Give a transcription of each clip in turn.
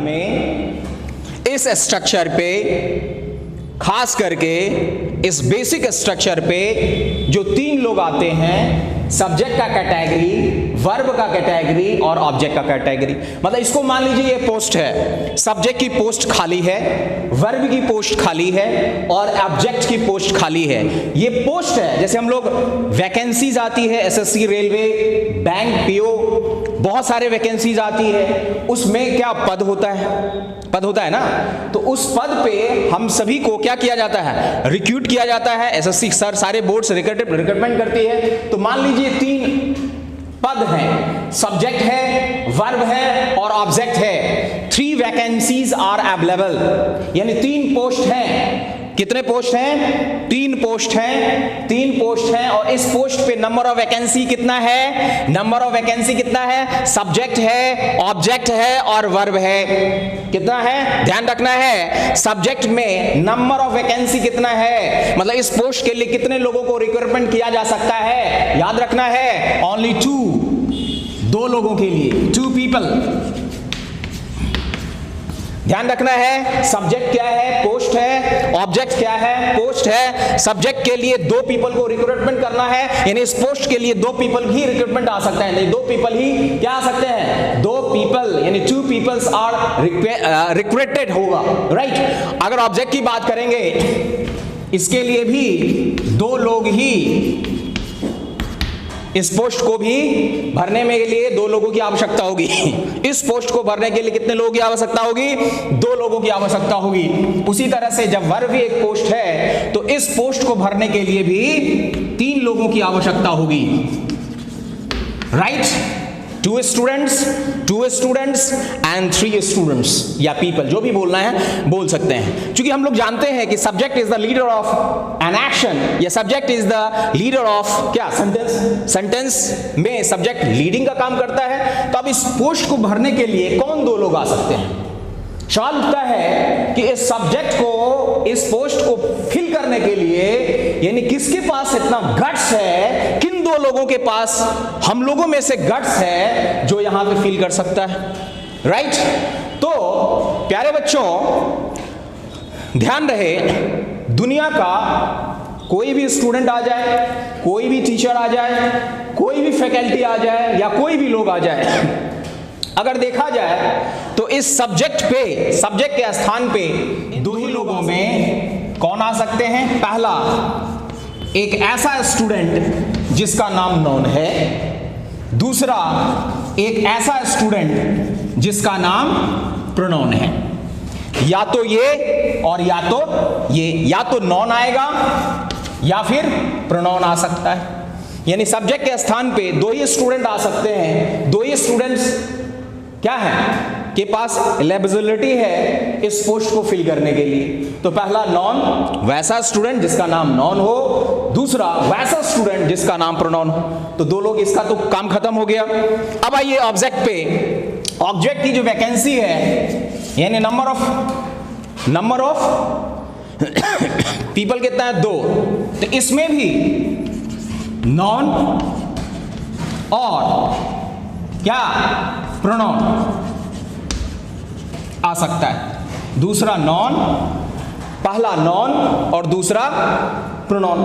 हमें इस स्ट्रक्चर पे, खास करके इस बेसिक स्ट्रक्चर पे जो 3 लोग आते हैं, सब्जेक्ट का कैटेगरी, वर्ब का कैटेगरी और ऑब्जेक्ट का कैटेगरी। मतलब इसको मान लीजिए ये पोस्ट है, सब्जेक्ट की पोस्ट खाली है, वर्ब की पोस्ट खाली है और ऑब्जेक्ट की पोस्ट खाली है। ये पोस्ट है, जैसे हम लोग वैकेंसीज आती है, एसएससी, रेलवे, बैंक, पीओ, बहुत सारे वैकेंसीज आती है, उसमें क्या पद होता है, पद होता है ना, तो उस पद पे हम सभी को क्या किया जाता है, रिक्रूट किया जाता है। एसएससी सर सारे बोर्ड्स रिक्रूटमेंट करती है। तो मान लीजिए 3 पद हैं, सब्जेक्ट है, वर्ब है और ऑब्जेक्ट है। 3 वैकेंसीज आर अवेलेबल, यानी 3 पोस्ट हैं। कितने पोस्ट हैं? 3 पोस्ट हैं, 3 पोस्ट हैं। और इस पोस्ट पे नंबर ऑफ वैकेंसी कितना है? नंबर ऑफ वैकेंसी कितना है? सब्जेक्ट है, ऑब्जेक्ट है और वर्ब है। कितना है? ध्यान रखना है, सब्जेक्ट में नंबर ऑफ वैकेंसी कितना है, मतलब इस पोस्ट के लिए कितने लोगों को रिक्रूटमेंट किया जा सकता है। याद रखना है, ओनली 2 लोगों के लिए, 2 पीपल। ध्यान रखना है, सब्जेक्ट क्या है? पोस्ट है। ऑब्जेक्ट क्या है? पोस्ट है। सब्जेक्ट के लिए 2 पीपल को रिक्रूटमेंट करना है, यानी इस पोस्ट के लिए 2 पीपल ही रिक्रूटमेंट आ सकते हैं, नहीं 2 पीपल ही क्या आ सकते हैं? 2 पीपल, यानी 2 पीपल्स आर रिक्रूटेड होगा, राइट। अगर ऑब्जेक्ट की बात करेंगे, इसके लिए भी 2 लोग ही, इस पोस्ट को भी भरने में के लिए 2 लोगों की आवश्यकता होगी। इस पोस्ट को भरने के लिए कितने लोगों की आवश्यकता होगी? 2 लोगों की आवश्यकता होगी। उसी तरह से जब वर्ब भी एक पोस्ट है, तो इस पोस्ट को भरने के लिए भी 3 लोगों की आवश्यकता होगी, राइट। 2 स्टूडेंट्स एंड 3 स्टूडेंट्स या पीपल, जो भी बोलना है बोल सकते हैं। क्योंकि हम लोग जानते हैं कि subject is the leader of an action, या subject is the leader of क्या? सेंटेंस में सब्जेक्ट लीडिंग का काम करता है। तो अब इस पोस्ट को भरने के लिए कौन 2 लोग आ सकते हैं? सवाल उठता है कि इस सब्जेक्ट को, इस पोस्ट को फिल करने के लिए, यानी किसके पास इतना गट्स है, किन 2 लोगों के पास हम लोगों में से गट्स है जो यहां पे फिल कर सकता है, राइट। तो प्यारे बच्चों, ध्यान रहे, दुनिया का कोई भी स्टूडेंट आ जाए, कोई भी टीचर आ जाए, कोई भी फैकल्टी आ जाए या कोई भी लोग आ जाए, अगर देखा जाए तो इस सब्जेक्ट पे, सब्जेक्ट के स्थान पे 2 ही लोगों में कौन आ सकते हैं? पहला, एक ऐसा स्टूडेंट जिसका नाम नॉन है। दूसरा, एक ऐसा स्टूडेंट जिसका नाम प्रोनाउन है। या तो ये और या तो ये, या तो नॉन आएगा या फिर प्रोनाउन आ सकता है। यानी सब्जेक्ट के स्थान पे 2 ही स्टूडेंट आ सकते हैं। 2 ही स्टूडेंट्स क्या है के पास एलिजिबिलिटी है इस पोस्ट को फिल करने के लिए। तो पहला नॉन, वैसा स्टूडेंट जिसका नाम नॉन हो। दूसरा, वैसा स्टूडेंट जिसका नाम प्रोनाउन हो। तो 2 लोग, इसका तो काम खत्म हो गया। अब आइए ऑब्जेक्ट पे। ऑब्जेक्ट की जो वैकेंसी है, यानी नंबर ऑफ पीपल कितना है? 2। तो इसमें भी नॉन और क्या? प्रोनाउन आ सकता है। दूसरा नॉन, पहला नॉन और दूसरा प्रोनाउन,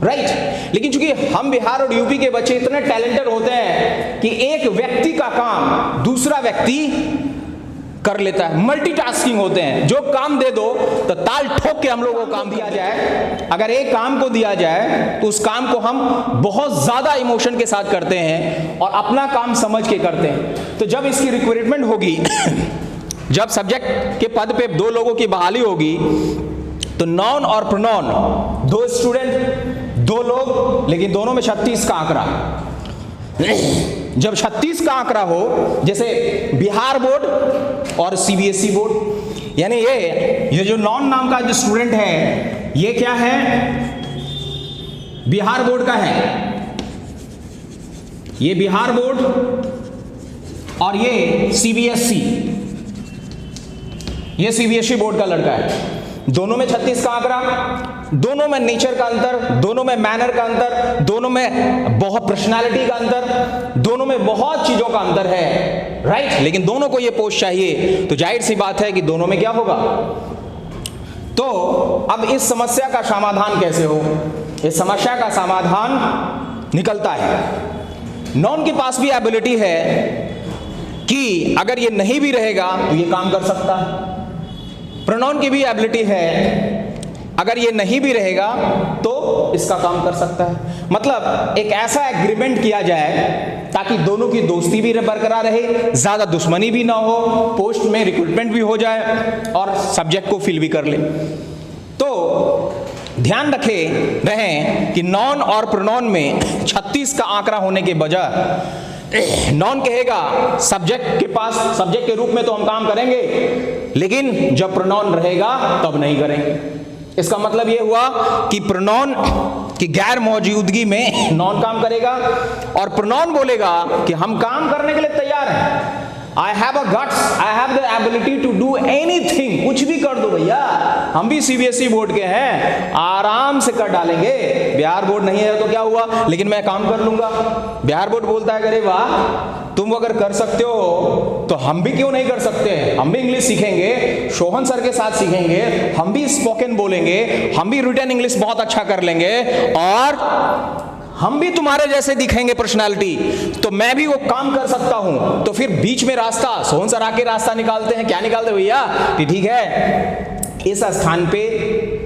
राइट। लेकिन चूंकि हम बिहार और यूपी के बच्चे इतने टैलेंटेड होते हैं कि एक व्यक्ति का काम दूसरा व्यक्ति कर लेता है, मल्टीटास्किंग होते हैं। जो काम दे दो तो ताल ठोक के हम लोग को काम दिया जाए। अगर एक काम को दिया जाए तो उस काम को हम बहुत ज्यादा इमोशन के साथ करते हैं और अपना काम समझ के करते हैं। तो जब इसकी रिक्वायरमेंट होगी जब सब्जेक्ट के पद पे 2 लोगों की बहाली होगी, तो नॉन और प्रोनाउन, 2 स्टूडेंट 2 लोग, लेकिन दोनों में 36 का आंकड़ा। जब 36 का आंकड़ा हो, जैसे बिहार बोर्ड और सीबीएसई बोर्ड, यानी ये जो नॉन नाम का जो स्टूडेंट है, ये क्या है? बिहार बोर्ड का है। ये बिहार बोर्ड और ये सीबीएसई, ये सीबीएसई बोर्ड का लड़का है। दोनों में 36 का आंकड़ा, दोनों में नेचर का अंतर, दोनों में मैनर का अंतर, दोनों में बहुत पर्सनालिटी का अंतर, दोनों में में बहुत चीजों का अंतर है, राइट, लेकिन दोनों को ये पोस्ट चाहिए, तो जाहिर सी बात है कि दोनों में क्या होगा। तो अब इस समस्या का समाधान कैसे हो? इस समस्या का समाधान निकलता है, नॉन के पास भी एबिलिटी है कि अगर ये नहीं भी रहेगा तो ये काम कर सकता है, प्रोनाउन की भी एबिलिटी है अगर ये नहीं भी रहेगा तो इसका काम कर सकता है। मतलब एक ऐसा एग्रीमेंट किया जाए ताकि दोनों की दोस्ती भी बरकरार रहे, ज्यादा दुश्मनी भी ना हो, पोस्ट में रिक्रूटमेंट भी हो जाए और सब्जेक्ट को फिल भी कर ले। तो ध्यान रहें कि नॉन और प्रोनाउन में 36 का आंकड़ा होने के बजाय नॉन कहेगा सब्जेक्ट के पास, सब्जेक्ट के रूप में तो हम काम करेंगे, लेकिन जब प्रोनाउन रहेगा तब नहीं करेंगे। इसका मतलब यह हुआ कि प्रोनाउन की गैर मौजूदगी में नॉन काम करेगा और प्रोनाउन बोलेगा कि हम काम करने के लिए तैयार हैं, I have a guts, I have the ability to do anything, कुछ भी कर दो भैया, हम भी सीबीएसई बोर्ड के हैं, आराम से कर डालेंगे। बिहार बोर्ड नहीं है तो क्या हुआ, लेकिन मैं काम कर लूंगा। बिहार बोर्ड बोलता है अरे वाह, तुम अगर कर सकते हो तो हम भी क्यों नहीं कर सकते, हम भी इंग्लिश सीखेंगे, शोहन सर के साथ सीखेंगे, हम भी स्पोकन बोलेंगे, हम भी रिटन इंग्लिश बहुत अच्छा कर लेंगे और हम भी तुम्हारे जैसे दिखेंगे पर्सनालिटी, तो मैं भी वो काम कर सकता हूं। तो फिर बीच में रास्ता, सोहन सर आके रास्ता निकालते हैं, क्या निकालते भैया कि ठीक है इस स्थान पे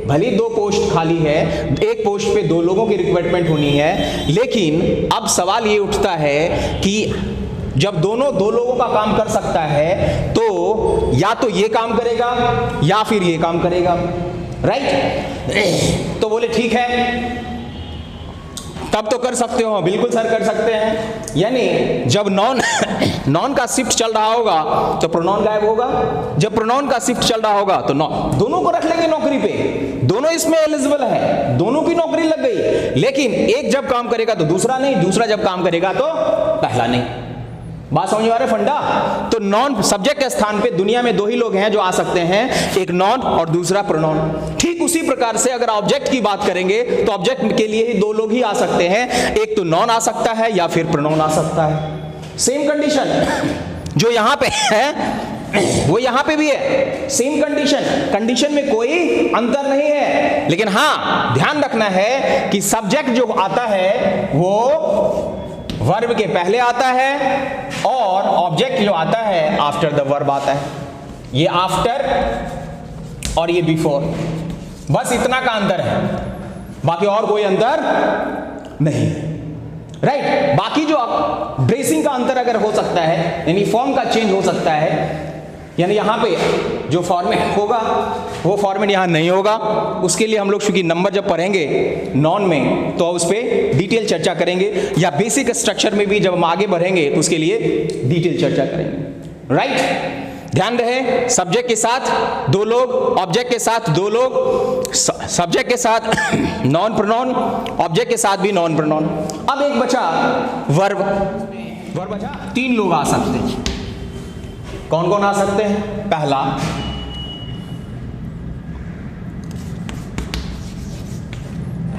भले 2 पोस्ट खाली है, एक पोस्ट पे 2 लोगों की रिक्वायरमेंट होनी है, लेकिन अब सवाल ये उठता है कि जब दोनों 2 लोगों का काम कर सकता है तो या तो ये काम करेगा या फिर ये काम करेगा, राइट। तो बोले ठीक है तब तो कर सकते हो, बिल्कुल सर कर सकते हैं। यानी जब नॉन का शिफ्ट चल रहा होगा तो प्रोनाउन गायब होगा, जब प्रोनाउन का शिफ्ट चल रहा होगा तो दोनों को रख लेंगे नौकरी पे, दोनों इसमें एलिजिबल है, दोनों की नौकरी लग गई, लेकिन एक जब काम करेगा तो दूसरा नहीं, दूसरा जब काम करेगा तो पहला नहीं। बात समझ में आ रहा है फंडा? तो नॉन सब्जेक्ट के स्थान पे दुनिया में 2 ही लोग हैं जो आ सकते हैं, एक नॉन और दूसरा प्रोनाउन। ठीक उसी प्रकार से अगर ऑब्जेक्ट की बात करेंगे तो ऑब्जेक्ट के लिए ही 2 लोग ही आ सकते हैं, एक तो नॉन आ सकता है या फिर प्रोनाउन आ सकता है। सेम कंडीशन जो यहां पे है वो यहां पे भी है, सेम कंडीशन में कोई अंतर नहीं है, लेकिन हां ध्यान रखना है कि सब्जेक्ट जो आता है वो वर्ब के पहले आता है और ऑब्जेक्ट जो आता है आफ्टर द वर्ब आता है। ये आफ्टर और ये बिफोर, बस इतना का अंतर है, बाकी और कोई अंतर नहीं, राइट। बाकी जो ड्रेसिंग का अंतर अगर हो सकता है, यानी फॉर्म का चेंज हो सकता है, यानी यहां पे जो फॉर्मेट होगा वो फॉर्मेट यहां नहीं होगा, उसके लिए हम लोग चूंकि नंबर जब पढ़ेंगे नॉन में तो उस पर डिटेल चर्चा करेंगे, या बेसिक स्ट्रक्चर में भी जब हम आगे बढ़ेंगे तो उसके लिए डिटेल चर्चा करेंगे, राइट। ध्यान रहे सब्जेक्ट के साथ 2 लोग, ऑब्जेक्ट के साथ 2 लोग, सब्जेक्ट के साथ नॉन प्रोनाउन, ऑब्जेक्ट के साथ भी नॉन प्रोनाउन। अब एक बचा वर्ब बचा, 3 लोग आ सकते हैं। कौन कौन आ सकते हैं? पहला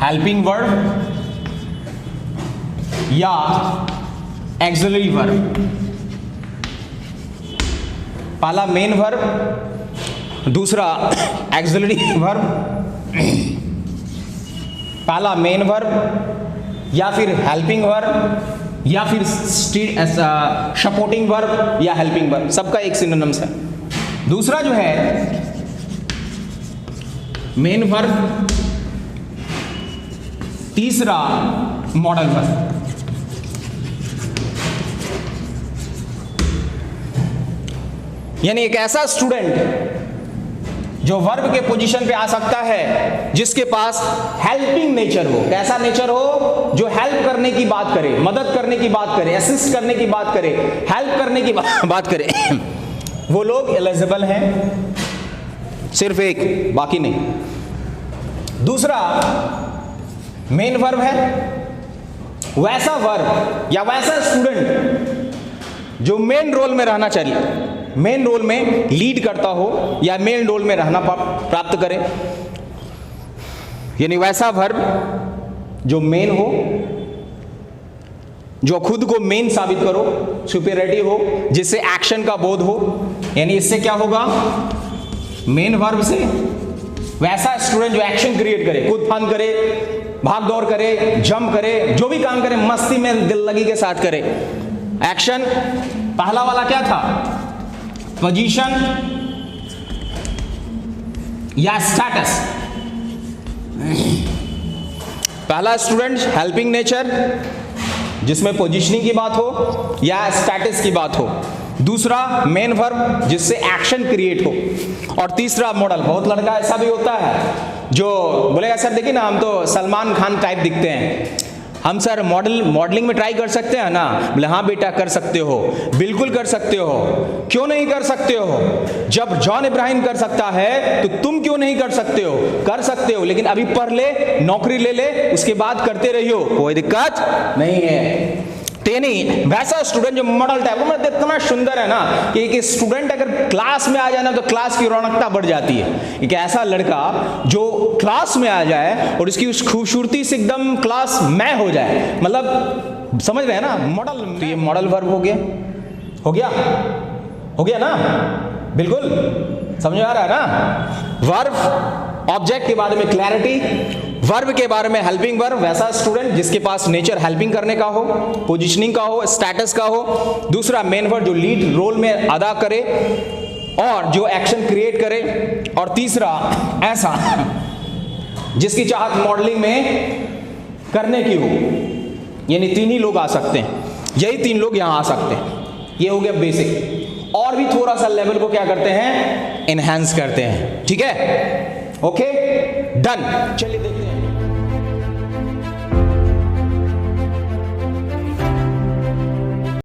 हेल्पिंग वर्ब या एक्सिलरी वर्ब, पहला मेन वर्ब, दूसरा एक्सिलरी वर्ब, पहला मेन वर्ब या फिर हेल्पिंग वर्ब या फिर सपोर्टिंग वर्ब या हेल्पिंग वर्ब, सबका एक सिनोनिम्स है। दूसरा जो है मेन वर्ब, तीसरा मॉडल वर्ब। यानी एक ऐसा स्टूडेंट जो वर्ब के पोजीशन पे आ सकता है जिसके पास हेल्पिंग नेचर हो। कैसा नेचर हो? जो हेल्प करने की बात करे, मदद करने की बात करे, असिस्ट करने की बात करे, हेल्प करने की बात करे, वो लोग एलिजिबल हैं, सिर्फ एक, बाकी नहीं। दूसरा मेन वर्ब है, वैसा वर्ब या वैसा स्टूडेंट जो मेन रोल में रहना चाहिए, मेन रोल में लीड करता हो या मेन रोल में रहना प्राप्त करे, यानी वैसा वर्ब जो मेन हो जो खुद को मेन साबित करो, सुपीरियरिटी हो, जिससे एक्शन का बोध हो, यानी इससे क्या होगा, मेन वर्ब से वैसा स्टूडेंट जो एक्शन क्रिएट करे, कूद फान करे, भाग दौड़ करे, जंप करे, जो भी काम करे मस्ती में दिल लगी के साथ करे। एक्शन पहला वाला क्या था, पोजीशन या स्टेटस। पहला स्टूडेंट हेल्पिंग नेचर, जिसमें पोजीशनिंग की बात हो या स्टेटस की बात हो। दूसरा मेन वर्ब, जिससे एक्शन क्रिएट हो। और तीसरा मॉडल। बहुत लड़का ऐसा भी होता है जो बोलेगा सर देखिए ना, हम तो सलमान खान टाइप दिखते हैं, हम सर मॉडलिंग में ट्राई कर सकते हैं ना। बोले हाँ बेटा कर सकते हो, बिल्कुल कर सकते हो, क्यों नहीं कर सकते हो। जब जॉन इब्राहिम कर सकता है तो तुम क्यों नहीं कर सकते हो, कर सकते हो, लेकिन अभी पढ़ ले, नौकरी ले ले, उसके बाद करते रहियो, कोई दिक्कत नहीं है। नहीं, वैसा स्टूडेंट जो मॉडल टाइप, वो इतना सुंदर है ना कि एक स्टूडेंट अगर क्लास में आ जाए ना तो क्लास की रौनकता बढ़ जाती है। एक ऐसा लड़का जो क्लास में आ जाए और उसकी उस खूबसूरती से एकदम क्लास में हो जाए, मतलब समझ रहे हैं ना मॉडल। तो ये मॉडल वर्ब हो गया, हो गया, हो गया ना, बिल्कुल समझ आ रहा है ना। वर्ब ऑब्जेक्ट के बारे में क्लैरिटी, वर्ब के बारे में हेल्पिंग वर्ब, वैसा स्टूडेंट जिसके पास नेचर हेल्पिंग करने का हो, पोजीशनिंग का हो, स्टेटस का हो। दूसरा मेन वर्ब जो लीड रोल में अदा करे और जो एक्शन क्रिएट करे। और तीसरा ऐसा जिसकी चाहत मॉडलिंग में करने की हो। यानी तीन ही लोग आ सकते हैं, यही तीन लोग यहां आ सकते हैं। ये हो गया बेसिक। और भी थोड़ा सा लेवल को क्या करते हैं, एनहांस करते हैं। ठीक है, ओके डन। चलिए देखिए